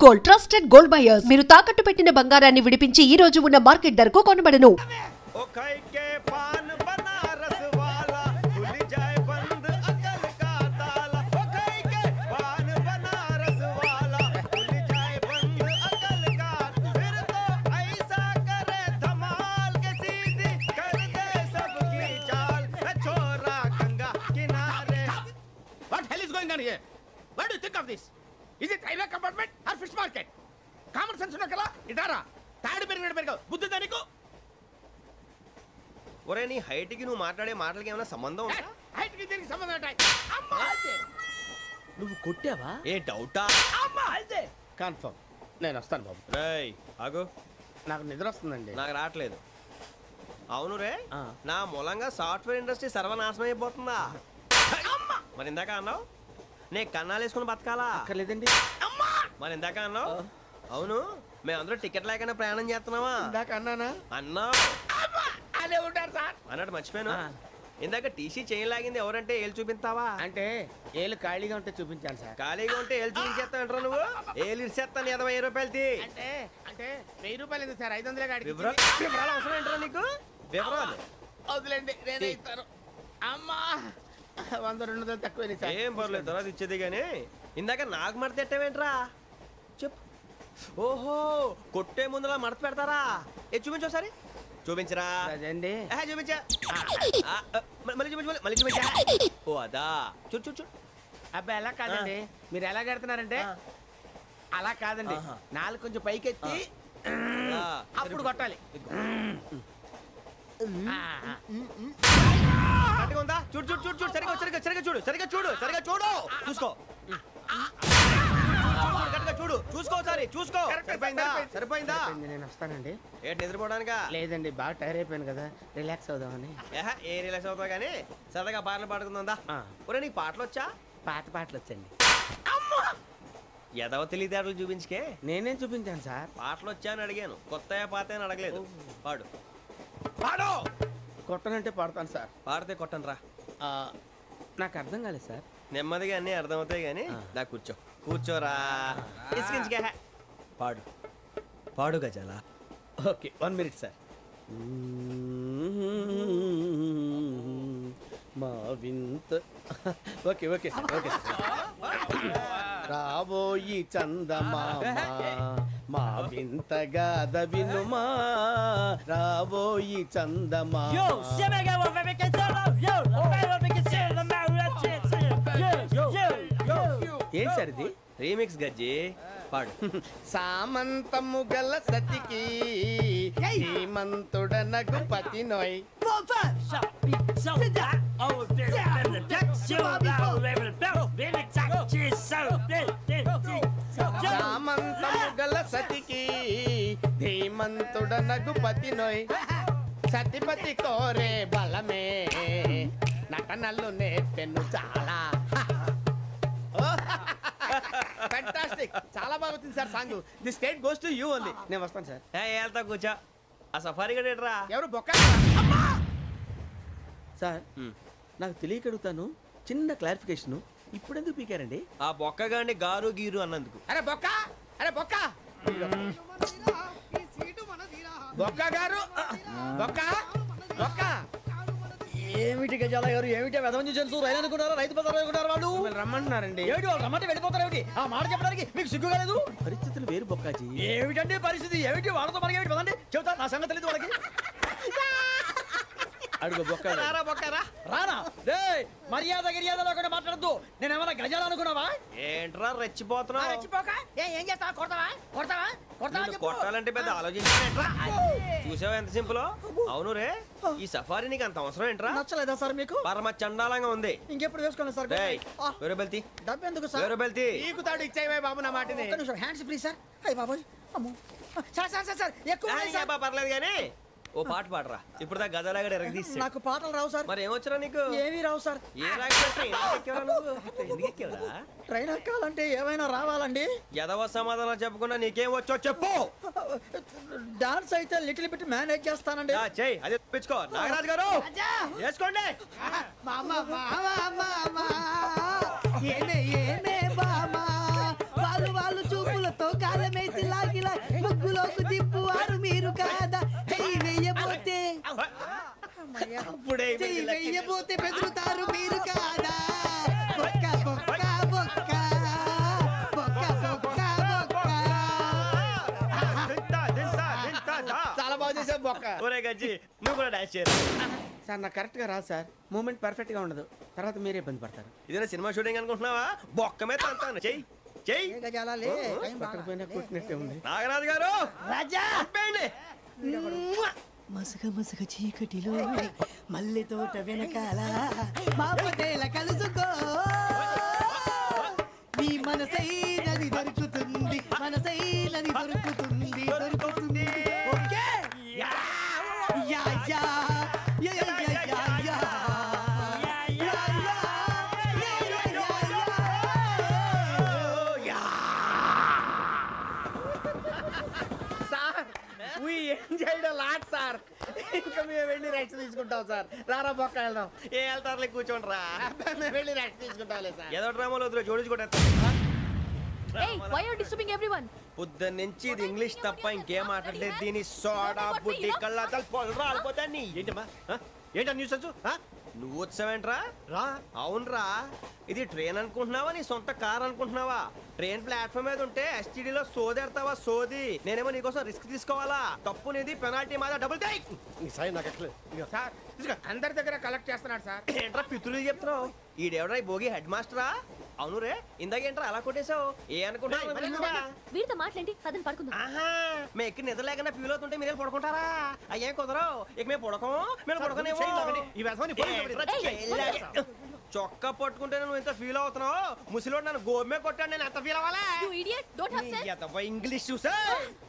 Gold trusted gold buyers మీరు తాకట్టు పెట్టిన బంగారాన్ని విడిపించి ఈ రోజు ఉన్న మార్కెట్ ధరకు కొనబడను. What do you think of this? Is it railway compartment or fish market? Common sense ఉన్న కదా ఇదారా తాడు పెరిగినట్టు బుద్ధి దానికి. ఒరే నీ హైట్ కి నువ్వు మాట్లాడే మాటలకి ఏమైనా సంబంధం ఉందా? హైట్ కి దీనికి సంబంధం ఉంటాయి. అమ్మా అదే నువ్వు కొట్టావా? ఏ డౌటా? అమ్మా అదే కన్ఫర్మ్. నేను వస్తాను బాబు. రేయ్ ఆగు, నాకు నిద్ర వస్తుందండి. నాకు రావట్లేదు. అవును రే, నా మూలంగా సాఫ్ట్వేర్ ఇండస్ట్రీ సర్వనాశనం అయిపోతుందా? మరి ఇందాక అన్నావు నే కన్నాలు వేసుకుని బతకాలా? అక్కర్లేదండి. మరి ఇందాక అన్నావు అవును మేమందరూ టికెట్ లేకుండా ప్రయాణం చేస్తున్నావా? ఇందాక అన్నానా? అన్నావు. అదే ఉంటారు సార్. అన్నట్టు మర్చిపోయాను, ఇందాక టీసీ చేయి లాగింది ఎవరంటే ఏళ్ళు చూపిస్తావా? అంటే ఏళ్ళు ఖాళీగా ఉంటే చూపించాను సార్. ఖాళీగా ఉంటే ఏళ్ళు చూపించేస్తానంటారా నువ్వు? ఏళ్ళు ఇచ్చేస్తాను 20 రూపాయలది. అంటే అంటే 1000 రూపాయలు ఎందుకు సార్? 500 కాడి. వివరాలు అవసరం ఏంటరా నీకు? వివరాలు వదిలేండి, నేనే ఇస్తాను. అమ్మా 100-200 తక్కువ సార్. ఏం పర్లేదు, తర్వాత ఇచ్చేది. కానీ ఇందాక నాకు మడత పెట్టావేంట్రా? చెప్పు. ఓహో, కొట్టే ముందులా మడత పెడతారా? ఏ చూపించు ఒకసారి. చూపించరా? అదండి. చూపించా. మళ్ళీ చూపించు, మళ్ళీ చూపించా. ఓ అదా, చూడు చూడు చూడు. అబ్బాయి ఎలా కాదండి, మీరు ఎలా కడుతున్నారంటే అలా కాదండి. నాలుగు కొంచెం పైకెత్తి అప్పుడు కొట్టాలి. ఉందా? చూడు చూడు చూడు చూడు, సరిగా సరిగా సరిగా చూడు, సరిగా చూడు, సరిగా చూడు, చూసుకో. చూడు చూసుకో, సరే చూసుకో. సరిపోయిందా? సరిపోయిందా? నేను వస్తానండి. ఏంటి నిద్రపోవడానికా? లేదండి, బాగా టైర్ అయిపోయాను కదా, రిలాక్స్ అవుదామని. ఏ రిలాక్స్ అవుతావు కానీ సరదాగా పాటలు పాడుకుందా? ఒరే నీకు పాటలు వచ్చా? పాత పాటలు వచ్చండి. ఎదవ తెలివితేటలు చూపించుకే. నేనేం చూపించాను సార్? పాటలు వచ్చా అని అడిగాను, కొత్త పాత అని అడగలేదు. పాడు పాడు. కొట్టనంటే పాడతాను సార్. పాడితే కొట్టను రా. నాకు అర్థం కాలేదు సార్. నెమ్మదిగా అన్నీ అర్థమవుతాయి కానీ దా కూర్చో. కూర్చోరా. పాడు పాడు గజాల. Okay, 1 minute sir. మా వింత. Okay okay sir, okay sir. రాబోయి చందమామ మా వింతగా దవినుమా, రాబోయి చందమామ. ఏం సార్ ఇది? రీమిక్స్ గజ్జి. పాడు. సామంతము గల సతికి హేమంతుడనగు పతి నోయ్. సామంతము గల సతికి ధీమంతుడనగు పతి నోయ్. సతిపతి కోరే బలమే నటనలు నేర్పెను చాలా. ఫ్యాంటాస్టిక్, చాలా బాగా వచ్చింది sir song. The state goes to you only. నేను వస్తాను సార్. వెళ్తా కూర్చో. ఆ సఫారీ గడేట్రా? ఎవరు బొక్క సార్? నాకు తెలియక అడుగుతాను, చిన్న క్లారిఫికేషన్. ఇప్పుడు ఎందుకు పీకారండి? ఆ బొక్క గాని గారు గీరు అన్నందుకు. అరే బొక్క, అరే బొక్క, బొక్క గారు, బొక్క బొక్క. ఏమిటి గజాల గారు, ఏమిటి వెదవం చూసాను? రైలు అనుకున్నారా? రైతు బజార్ అనుకున్నారు వాళ్ళు? రమ్మంటున్నారండి. ఏమిటి వాళ్ళు రమ్మంటే వెళ్ళిపోతారు? ఏమిటి ఆ మాట చెప్పడానికి మీకు సిగ్గు కాలేదు? పరిస్థితులు వేరు బొక్కాజీ. ఏమిటండి పరిస్థితి? ఏమిటి వాళ్ళతో మనకి ఏమిటి? పదండి చెబుతా, నా సంగతి తెలియదు వాళ్ళకి. అడుగు బొక్క. రారా బొక్కరా. రానా? రే మర్యాద గిర్యాద లేకుండా మాట్లాడద్దు. నేను ఏమన్నా గజాలు అనుకున్నావా? ఏంట్రా రెచ్చిపోతున్నావు? ఏం చేస్తావా? కొడతావా? కొడతావా? కొట్టాలంటే పెద్ద ఆలోచించా. చూసావా ఎంత సింపుల్? అవును రే, ఈ సఫారీ నీకు అంత అవసరం ఏంట్రా? నచ్చలేదా సార్ మీకు? పరమ చండాలంగా ఉంది. ఇంకెప్పుడు వేసుకోండి సార్. వేరే బెల్తి. డబ్బు ఎందుకు సార్? వేరే బెల్తి. నీకు తాడు ఇచ్చాయి బాబు నా మాటని. Hands free sir. అయ్య బాబోయ్, అమ్మో సార్ సార్ సార్ ఎక్కువ పర్లేదు కానీ ఓ పాట పాడరా. ఇప్పుడు దా గదలాగడ ఎరగదీసి. నాకు పాటలు రావు సార్. మరి ఏమొచ్చరా నీకు? ఏమీ రావు సార్. ఏ ట్రైన్ ఎక్కాలంటే ఏమైనా రావాలండి. ఎదవ సమాధానం చెప్పకుండా నీకేం వచ్చో చెప్పు. డాన్స్ అయితే లిటిల్ బిట్ మేనేజ్ చేస్తానండి. చెయ్యి, అదే తెప్పించుకో. నాగరాజు గారు వేసుకోండి. వాళ్ళు చూపులతో కాల అప్పుడే చెయ్యి వెయ్యబోతే బెదురుతారు మీరు కాదా బొక్క బొక్క బొక్క బొక్క బొక్క బొక్క చాలా బాగా చేసావు బొక్క. ఒరే గజ్జి నువ్వు కూడా డాన్స్ చేయరు. సార్ నాకు కరెక్ట్గా రాదు సార్, మూమెంట్ పర్ఫెక్ట్గా ఉండదు, తర్వాత మీరే ఇబ్బంది పడతారు. ఇదేనా సినిమా షూటింగ్ అనుకుంటున్నావా? బొక్క మీద అంటాను. చెయ్యి చెయ్యి. గజాలే పక్కన కొట్టినట్టే ఉంది. నాగరాజు గారు రాజా చెప్పండి. మసగ మసగ చీకటిలో మల్లె తోట వెనకాల మా పటేల కలుసుకో నీ మనసైనది దొరుకుతుంది మనసైనది దొరుకుతుంది దొరుకుతుంది okay yeah yeah yeah yeah yeah yeah yeah sir we enjoyed a lot sir. ఇంకా మేము వెళ్ళి రెస్ట్ తీసుకుంటాం సార్. రారా బొక్క వెళ్దాం. ఏ వెళ్తారులే కూర్చోండి రా. మేము వెళ్ళి రెస్ట్ తీసుకుంటాంలే సార్. ఏదో డ్రామాలో వద్దు జోడించుకుంటా. Hey, why are you disturbing everyone? పొద్దున్న నుంచి ఇది ఇంగ్లీష్ తప్ప ఇంకేం మాట్లాడలేదు. దీని సోడా బుడ్డి కళ్ళ పొలు రాలిపోతాన్ని. ఏంటమ్మా ఏంటా న్యూస్ నువ్వు వచ్చావేంట్రా? రా. అవునరా, ఇది ట్రైన్ అనుకుంటున్నావా నీ సొంత కార్ అనుకుంటున్నావా? ట్రైన్ ప్లాట్ఫామ్ మీద ఉంటే ఎస్టీడీలో సోదేడతావా సోది. నేనేమో నీకోసం రిస్క్ తీసుకోవాలా? తప్పు నీది, పెనాల్టీ మాదా, డబుల్ టై. సాయి నాకు ఎక్కలేదు సార్ అందరి దగ్గర కలెక్ట్ చేస్తున్నాడు సార్. ఏంట్రా పితులు చెప్తున్నావు? ఈడెవడ్రా ఈ భోగి హెడ్ మాస్టరా? అవును రే, ఇందాకేంట్రా అలా కొట్టేశావు? ఏ అనుకుంటున్నావు? వీరితో మాట్లాడి పదని పడుకుందాం. ఆహా, మేము ఎక్కి నిద్ర లేకుండా ఫీల్ అవుతుంటే మీరు పడుకుంటారా? అయ్యేం కుదరవు. ఇక మేము పడకం, మేము పడుకునేమో. చొక్కా పట్టుకుంటే నువ్వు ఇంత ఫీల్ అవుతున్నావు. ముసలివాడు నన్ను గోమే కొట్టాడు, నేను ఎంత ఫీల్ అవ్వాలా? ఇంగ్లీష్ చూసా.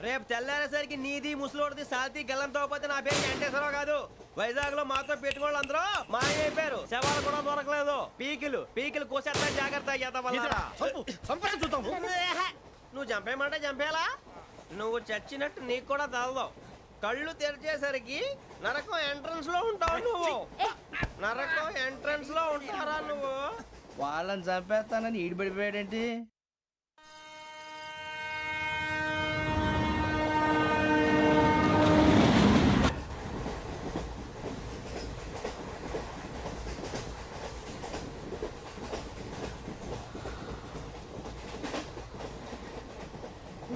రేపు తెల్లారేసరికి నీది ముసలివాడిది సాతి గల్లంతో పోతే నా పేరు వెంకటేశ్వరరావు కాదు. వైజాగ్ లో మాతో పెట్టుకోళ్ళు అందరూ మాయమైపోయారు. శవాలు కూడా దొరకలేదు. పీకిలు కోసేస్తా జాగ్రత్త. నువ్వు చంపేయమంటే చంపేలా? నువ్వు చచ్చినట్టు నీకు కూడా తగదు. కళ్ళు తెరిచేసరికి నరకం ఎంట్రన్స్ లో ఉంటావు నువ్వు. నరకం ఎంట్రన్స్ లో ఉంటారా నువ్వు? వాళ్ళని చంపేస్తానని ఈడిపడిపోయాడేంటి?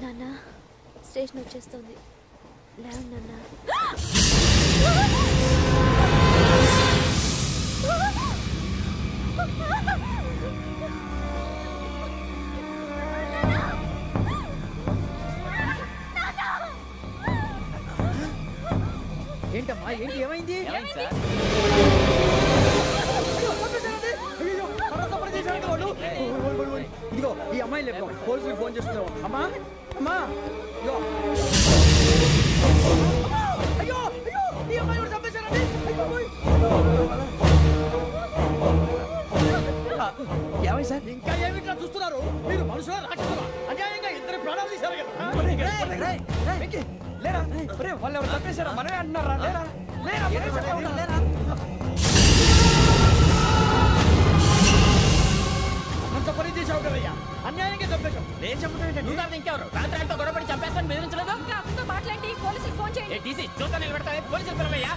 నాన్న స్టేషన్ వచ్చేస్తుంది. లేవండి నాన్న. ఏంటమ్మా ఏంటి ఏమైంది? ఇదిగో ఈ అమ్మాయి లేపు పోలీసులకు ఫోన్ చేస్తున్నావు. అమ్మా అమ్మా ఇదిగో. అయ్యో అయ్యో ఈ అమ్మాయి కూడా చంపేశారండి. ఏమై సార్ ఇంకా ఏమిట్లా చూస్తున్నారు మీరు? మనుషుల రాక్షసులా? అన్యాయంగా ఇద్దరు ప్రాణాలు తీశారు కదా. లేరా వాళ్ళు ఎవరు చంపేశారా? మనమే అంటున్నారా? లేరా లేరా అంత పని చేసావు కదయ్యా, అన్యాయంగా చంపేశావు. నేను చంపుతాను ఇంకెవరు? రాత్రి అంతా గొడవపడి చంపేస్తాను బెదిరించలేదు. మాట్లాడి పోలీసులకు ఫోన్ చేయండి. టీసీ చూస్తా నిలబెడతా పోలీసులు పిలవయ్యా.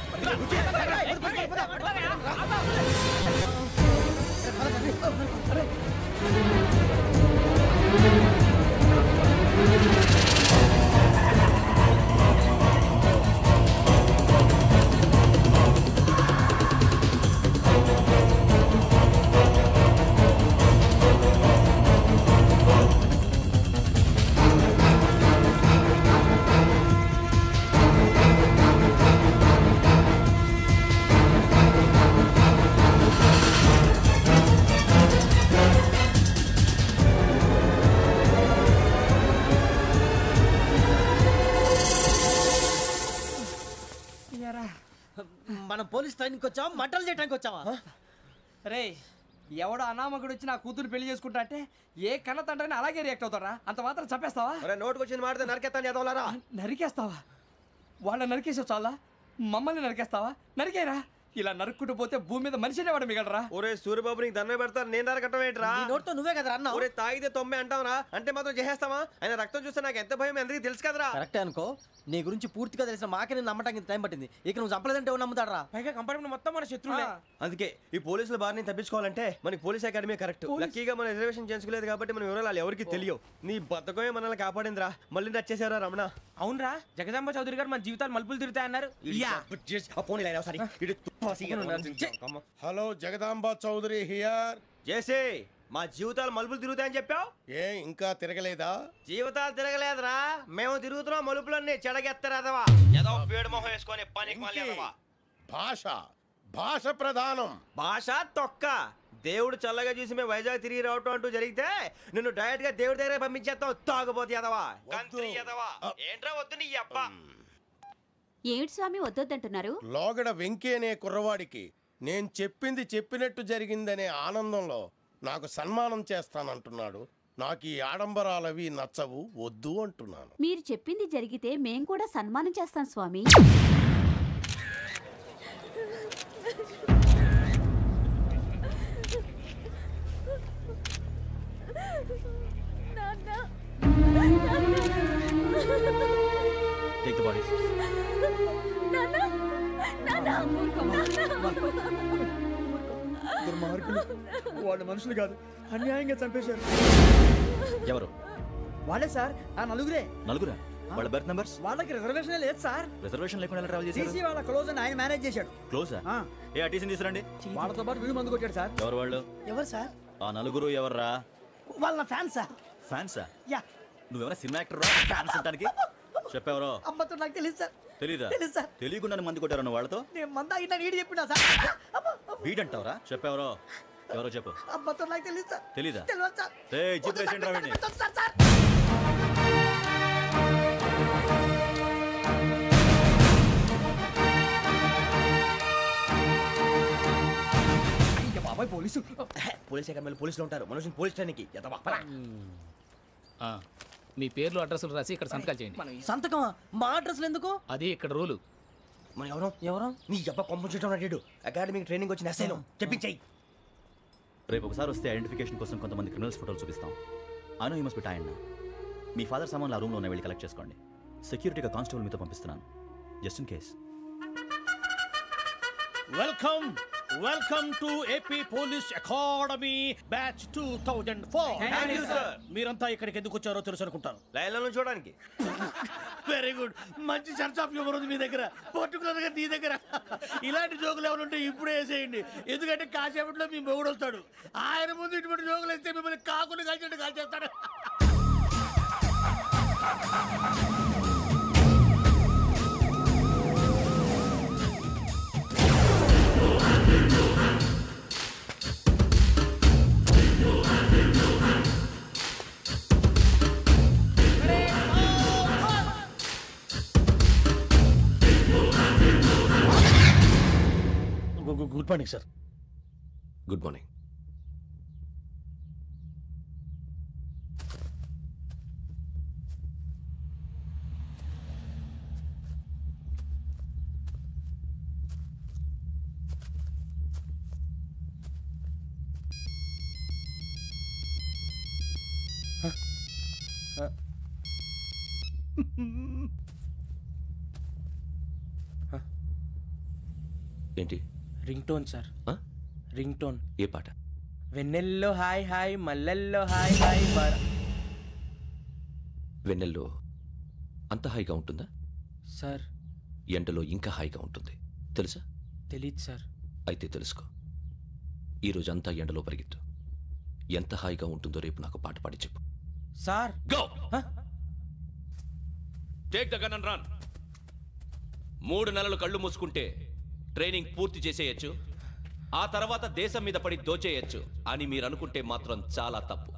మనం పోలీస్ ట్రైనింగ్కి వచ్చావా మంటలు చేయడానికి వచ్చావా? రే ఎవడో అనామకుడు వచ్చి నా కూతురు పెళ్లి చేసుకుంటా అంటే ఏ కన్న తండ్రిని అలాగే రియాక్ట్ అవుతారా? అంత మాత్రం చంపేస్తావా? నోటుకు వచ్చింది మాడితే నరికేస్తాను చదవాలరా. నరికేస్తావా? వాళ్ళ నరికేసావు చాలా, మమ్మల్ని నరికేస్తావా? నరికేరా ఇలా నరుక్కుంటూ పోతే భూమి మీద మనిషినే వాడు మిగలరా. ఒరే సూర్యబాబు నీకు దండ పెడతాను, నేను నరకటం ఏంట్రా? నోటితో నువ్వే కదా అన్నా. ఒరే తాగితే తొమ్మే అంటావురా, అంటే మాత్రం చేసేస్తావా? ఆయన రక్తం చూస్తే నాకు ఎంత భయం అందరికీ తెలుసు కదరా. కరెక్టే అనుకో, నీ గురించి పూర్తిగా తెలిసిన మాకే నేను నమ్మటానికి టైం పట్టింది. ఇక నువ్వు చంపలేదంటే ఎవరు నమ్ముతాడరా? పైగా కంపార్ట్మెంట్ మొత్తం మన శత్రువులే. అందుకే ఈ పోలీసుల బారిని తప్పించుకోవాలంటే మనకి పోలీస్ అకాడమీ కరెక్ట్. లక్కీగా మనం రిజర్వేషన్ చేసుకోలేదు కాబట్టి మనం వివరాలు ఎవరికి తెలియవు. నీ బతకమే మనల్ని కాపాడిందిరా. మళ్ళీ నచ్చేసారా రమణ? అవునరా, జగదాంబ చౌదరి గారు మన జీవితాలు మలుపులు తిరుగుతాయన్నారు. Hello Jagadamba Chowdary here. జేసే మా జీవితాలు మలుపులు తిరుగుతాయని చెప్పావు, ఏ ఇంకా తిరగలేదా? జీవితాలు తిరగలేదురా, మేము తిరుగుతున్నాం మలుపులన్నీ. చెడగెత్తరాదవా ఏదో పేడు మొహం వేసుకొని పనికి మళ్ళీ భాష భాష ప్రధానం. భాష తొక్క. దేవుడు చల్లగా చూసి మేము వైజాగ్ తిరిగి రావటం అంటూ జరిగితే నిన్ను డైరెక్ట్ గా దేవుడి దగ్గర పంపించేస్తాం. తాగబోతు ఎదవా, కంత్రి ఎదవా. ఏంట్రా వద్దు నీ అబ్బా. ఏమిటి స్వామి వద్దొద్దంటున్నారు? లోగడ వెంకీ అనే కుర్రవాడికి నేను చెప్పింది చెప్పినట్టు జరిగిందనే ఆనందంలో నాకు సన్మానం చేస్తానంటున్నాడు. నాకు ఈ ఆడంబరాలవి నచ్చవు, వద్దు అంటున్నాను. మీరు చెప్పింది జరిగితే మేం కూడా సన్మానం చేస్తాం స్వామి. Take the bodies. దుర్మార్గులు, వాళ్ళు మనుషులు కాదు, అన్యాయంగా చంపేశారు. ఎవరు? వాళ్ళే సార్, ఆ నలుగురే. నలుగురా? వాళ్ళ బర్త్ నంబర్స్? వాళ్ళకి రిజర్వేషన్ లేదు సార్. రిజర్వేషన్ లేకుండా ట్రావెల్ చేశారు? టీసీ వాళ్ళ క్లోజ్ అని ఆయన మేనేజ్ చేశాడు. క్లోజా? ఏ ఆ టీసీని తీసురండి. వాళ్ళతో పాటు వీడు మందు కొట్టాడు సార్. ఎవరు వాళ్ళు? ఎవరు సార్? ఆ నలుగురు ఎవర్రా? వాళ్ళ ఫ్యాన్స్ సార్. ఫ్యాన్సా? యా. నువ్వెవరా సినిమా యాక్టర్ రా ఫ్యాన్స్ అంటానికి? చెప్పెవరో? అమ్మతో నాకు తెలియదు సార్. తెలీదా? తెలీదు సార్. తెలియకుండా మంది కొట్టారు వాళ్ళతో? నేను మంద అయినా నీడి చెప్పినా సార్. వీడంటావరా? చెప్పెవరో? ఎవరో చెప్పు. అమ్మతో నాకు తెలియదు సార్. తెలీదా? తెలియదు సార్. జిప్రేషన్ రావండి. పోలీసు పోలీస్ అకాడమీలో పోలీసులు ఉంటారు. మనుషులు పోలీస్ ట్రైనింగ్కి ఎదవా. మీ పేర్లు అడ్రస్లు రాసి ఇక్కడ సంతకాలు చేయండి. సంతకమా? మా అడ్రస్లు ఎందుకు? అది ఇక్కడ రూలు. మనం ఎవరు నీ అబ్బా పంపించడం అడిగాడు. అకాడమిక్ ట్రైనింగ్ వచ్చిన అసలు చెప్పించాయి. రేపు ఒకసారి వస్తే ఐడెంటిఫికేషన్ కోసం కొంతమంది క్రిమినల్స్ ఫోటోలు చూపిస్తాం. I know you must be tired now. Me father సామాన్లు ఆ రూమ్లో ఉన్న వెళ్ళి కలెక్ట్ చేసుకోండి. సెక్యూరిటీగా కానిస్టేబుల్ మీతో పంపిస్తున్నాను, just in case. Welcome to AP police academy batch 2004. మీరంతా ఇక్కడికి ఎందుకు వచ్చారో తెలుసు అనుకుంటాను. లైన్లను చూడడానికి. వెరీ గుడ్, మంచి సెన్స్ ఆఫ్ హ్యూమర్ ఉంది మీ దగ్గర, పర్టికులర్ గా నీ దగ్గర. ఇలాంటి జోకులు ఏమైనా ఉంటే ఇప్పుడే వేసేయండి, ఎందుకంటే కాసేపట్లో మీ మొగుడు వస్తాడు. ఆయన ముందు ఇటువంటి జోకులు వేస్తే మిమ్మల్ని కాకులు కాల్చేట్టు కాల్చేస్తాడు. Good morning sir. Good morning. ఏంటి? Ring tone sir. Ring tone. ఏ పాట? వెన్నెల్లో హాయ్ హాయ్, మల్లెల్లో హాయ్ హాయ్. వెన్నెల్లో అంత హాయిగా ఉంటుందా సార్? ఎండలో ఇంకా హాయిగా ఉంటుంది తెలుసా? తెలీదు సార్. అయితే తెలుసుకో. ఈరోజు అంతా ఎండలో పరిగెత్తు. ఎంత హాయిగా ఉంటుందో రేపు నాకు పాట పాడి చెప్పు. Sir go. Take the gun and run. 3 నెలలు కళ్ళు మూసుకుంటే ట్రైనింగ్ పూర్తి చేసేయచ్చు, ఆ తర్వాత దేశం మీద పడి దోచేయచ్చు అని మీరు అనుకుంటే మాత్రం చాలా తప్పు.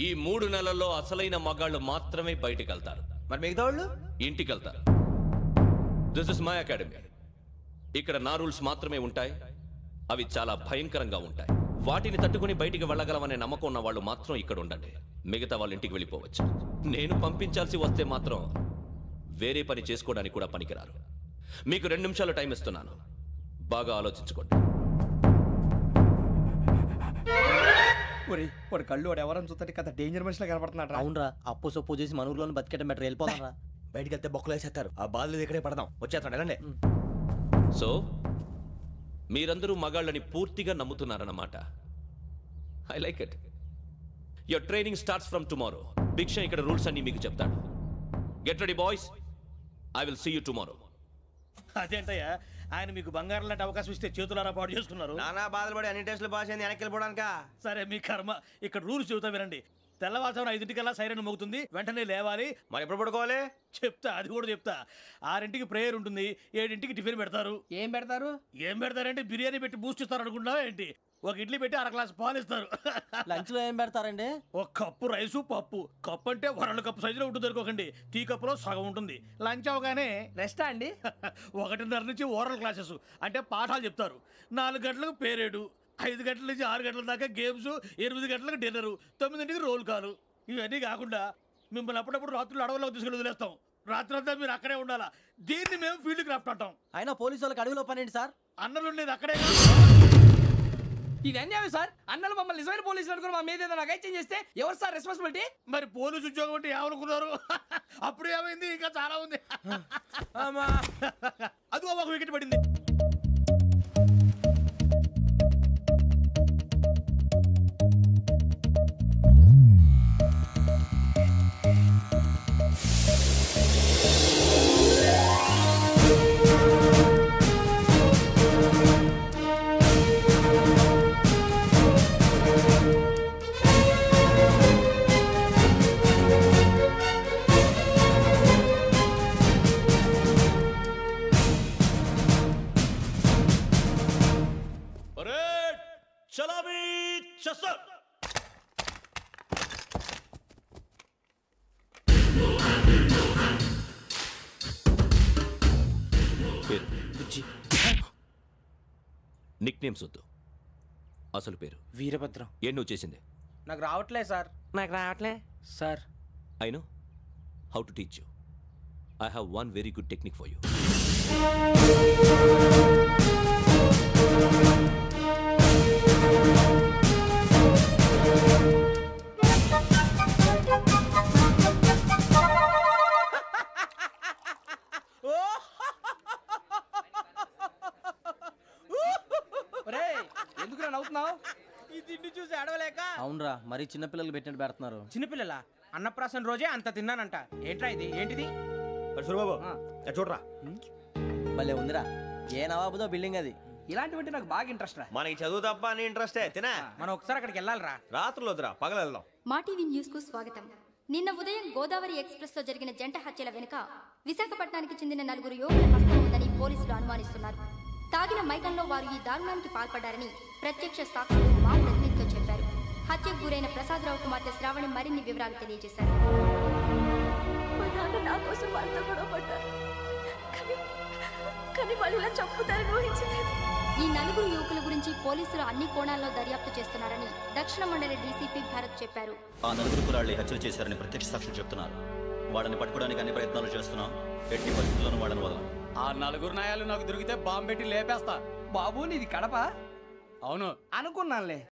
ఈ 3 నెలల్లో అసలైన మగాళ్ళు మాత్రమే బయటికి వెళ్తారు. మరి మిగతా వాళ్ళు ఇంటికి వెళ్తారు. This is my academy. ఇక్కడ నా రూల్స్ మాత్రమే ఉంటాయి. అవి చాలా భయంకరంగా ఉంటాయి. వాటిని తట్టుకుని బయటికి వెళ్ళగలమనే నమ్మకం ఉన్న వాళ్ళు మాత్రం ఇక్కడ ఉండండి. మిగతా వాళ్ళు ఇంటికి వెళ్ళిపోవచ్చు. నేను పంపించాల్సి వస్తే మాత్రం వేరే పని చేసుకోవడానికి కూడా పనికిరారు. మీకు 2 నిమిషాలు టైం ఇస్తున్నాను. బాగా ఆలోచించుకోండి. వాడు కళ్ళు వాడు ఎవరని చూస్తే కదా డేంజర్ మనిషిలో కనపడుతున్నాడు. అవునరా, అప్పు సొప్పు చేసి మన ఊర్లో బతికేయడం బెటర్. వెళ్ళిపోతాం రా. బయటికి వెళ్తే బొక్కలు వేసేస్తారు. ఆ బాధలు ఇక్కడే పడదాం. వచ్చేస్తాడు ఎలాండి. సో మీరందరూ మగాళ్ళని పూర్తిగా నమ్ముతున్నారన్నమాట. I like it. Your training starts from tomorrow. Bhiksha ఇక్కడ రూల్స్ అన్ని మీకు చెప్తాడు. Get ready boys, I will see you tomorrow. అదేంటయ్యా, ఆయన మీకు బంగారం లాంటి అవకాశం ఇస్తే చేతులారా పాటు చేసుకున్నారు. నానా బాధలు పడి అన్ని టెస్టులు పాస్ అయింది, వెనక్కి వెళ్ళిపోవడానికా? సరే మీ కర్మ. ఇక్కడ రూల్స్ చెబుతా వినండి. తెల్లవారుజామున 5 సైరన్ మోగుతుంది, వెంటనే లేవాలి. మరి ఎప్పుడు పడుకోవాలి చెప్తా, అది కూడా చెప్తా. 6 ప్రేయర్ ఉంటుంది, 7 టిఫిన్ పెడతారు. ఏం పెడతారు? ఏం పెడతారంటే బిర్యానీ పెట్టి బూస్ట్ ఇస్తారు అనుకుంటున్నావా ఏంటి? ఒక ఇడ్లీ పెట్టి 1 గ్లాస్ పాలు ఇస్తారు. లంచ్ లో ఏం పెడతారండి? ఒక కప్పు రైసు పప్పు. కప్పు అంటే 2 కప్పు సైజులో ఉంటుంది అనుకోకండి. టీ కప్పులో సగం ఉంటుంది. లంచ్ అవగానే రెస్టా అండి? 1:30 నుంచి ఓరల్ క్లాసెస్ అంటే పాఠాలు చెప్తారు. 4 గంటలకు పేరేడు, 5 గంటల నుంచి 6 గంటల దాకా గేమ్స్, 8 గంటలకు డిన్నరు, 9ంటికి రోల్ కాలు. ఇవన్నీ కాకుండా మిమ్మల్ని అప్పుడప్పుడు రాత్రులు అడవుల్లో తీసుకెళ్ళి వదిలేస్తాం. రాత్రంతా మీరు అక్కడే ఉండాలా. దీన్ని మేము ఫీల్డ్ క్రాఫ్ట్ అంటాం. అయినా పోలీసు వాళ్ళకి అడవిలో పని ఏంటి సార్? అన్నలు ఉండేది అక్కడే. ఇది అన్యాయం సార్. అన్నలు మమ్మల్ని నిజమైన పోలీసులు అనుకుని మా మీద ఏదైనా అగైత్యం చేస్తే ఎవరు సార్ రెస్పాన్సిబిలిటీ? మరి పోలీసు ఉద్యోగం అంటే ఏమనుకున్నారు? అప్పుడు ఏమైంది? ఇంకా చాలా ఉంది. అదిగో ఒక వికెట్ పడింది. నిక్ నేమ్స్ వద్దు, అసలు పేరు. వీరభద్రం. ఏం నువ్వు చేసింది? నాకు రావట్లే సార్. నాకు రావట్లే sir. I know how to teach you. I have one very good technique for you. ఎందుకు నవ్వుతున్నావు? ఈ తిండి చూసి అడవలేక. అవునరా, మరి చిన్నపిల్లలు పెట్టినట్టు పెడుతున్నారు. చిన్నపిల్లల అన్నప్రాసన రోజే అంత తిన్నానంట. ఏంట్రా ఇది? ఏంటిది? సూరిబాబు చూడరా, భలే ఉందిరా. ఏ నవాబుదో బిల్డింగ్ అది. ఇలాంటివంటే నాకు బాగా ఇంట్రెస్ట్ రా. మనకి చదువు తప్ప అని ఇంట్రెస్టే. తినా మనం ఒకసారి అక్కడికి వెళ్ళాలిరా. రాత్రులు వద్దురా, పగలు వెళ్దాం. మా టీవీ న్యూస్ కు స్వాగతం. నిన్న ఉదయం గోదావరి ఎక్స్ప్రెస్ లో జరిగిన జంట హత్యల వెనుక విశాఖపట్నానికి చెందిన 4 యువకుల హస్తం ఉందని పోలీసులు అనుమానిస్తున్నారు. తాగిన మైకంలో వారు ఈ దారుణానికి పాల్పడ్డారని ప్రత్యక్ష సాక్షులు మా ప్రతినిధితో చెప్పారు. హత్యకు గురైన ప్రసాదరావు కుమార్తె శ్రావణి మరిన్ని వివరాలు తెలియజేశారు. నా కోసం వాళ్ళతో గొడవ పడ్డారు, కానీ వాళ్ళు ఇలా చంపుతారని ఊహించలేదు. ఈ 4 యువకుల గురించి పోలీసులు అన్ని కోణాల్లో దర్యాప్తు చేస్తున్నారని దక్షిణ మండలి డీసీపీ భరత్ చెప్పారు. ఆ 4 కుర్రాళ్ళు హత్యలు చేశారని ప్రత్యక్ష సాక్షులు చెప్తున్నారు. వాళ్ళని పట్టుకోవడానికి అన్ని ప్రయత్నాలు చేస్తున్నాం. ఎట్టి పరిస్థితుల్లోనూ వాళ్ళని వదలం. ఆ 4 నాయాలు నాకు దొరికితే బాంబు పెట్టి లేపేస్తా. బాబు నీది కడప? అవును అనుకున్నానులే.